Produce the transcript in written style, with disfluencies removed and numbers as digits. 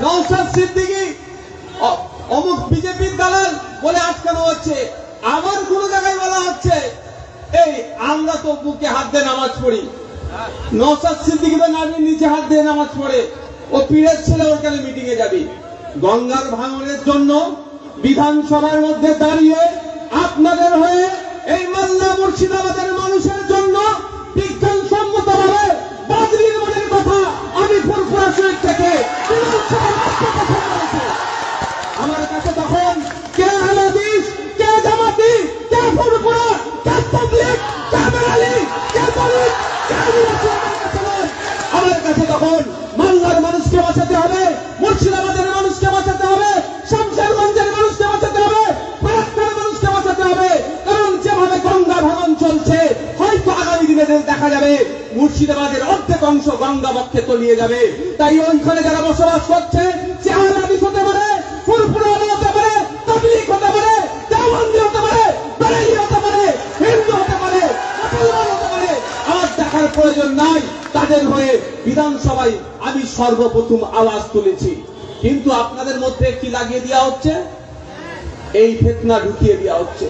নওশাদ সিদ্দিকী অমুক বিজেপির দালাল বলে আটকানো হচ্ছে। আমার কোন জায়গায় বলা হচ্ছে এই আমরা তো বুকে হাত দিয়ে নামাজ পড়ি, নওশাদ সিদ্দিকী তো নাভির নিচে হাত দিয়ে নামাজ পড়ে, ও পীরের ছেলে, ওর কেন মিটিং এ যাবি? গঙ্গার ভাঙনের জন্য বিধানসভার মধ্যে দাঁড়িয়ে আপনাদের হয়ে এই মালদা মুর্শিদাবাদের মানুষের জন্য বিজ্ঞানসম্মত ভাবে বাদরির মনের কথা আমি ফুরফুরা শরীফ থেকে আমার কাছে তখন কে আহলাদিস, কে জামাতি, কে ফুরফুরা, কে তাবলীগ, কে বেলালি, কে দলিত, কে আমার কাছে তখন মালদার মানুষকে বাঁচাতে হবে, মুর্শিদাবাদের মানুষকে বাঁচাতে হবে, শামশেরগঞ্জের মানুষকে বাঁচাতে হবে, ফরিদপুরের মানুষকে বাঁচাতে হবে। কারণ যেভাবে গঙ্গা ভাঙন চলছে, হয়তো আগামী দিনে দেখা যাবে মুর্শিদাবাদের অর্ধেক অংশ গঙ্গা বক্ষে তলিয়ে যাবে। তাই ওইখানে যারা বসবাস করছে, সে আহলাদিস হতে পারে, ফুরফুরা হতে পারে, তাবলীগ হতে পারে, দেওবন্দি হতে পারে, বেরেলি হতে পারে, হিন্দু হতে পারে, মুসলমান হতে পারে, আমার দেখার প্রয়োজন নাই। তাদের হয়ে বিধানসভায় আমি সর্বপ্রথম আওয়াজ তুলেছি। কিন্তু আপনাদের মধ্যে কি লাগিয়ে দেওয়া হচ্ছে? এই ফিতনা ঢুকিয়ে দেওয়া হচ্ছে।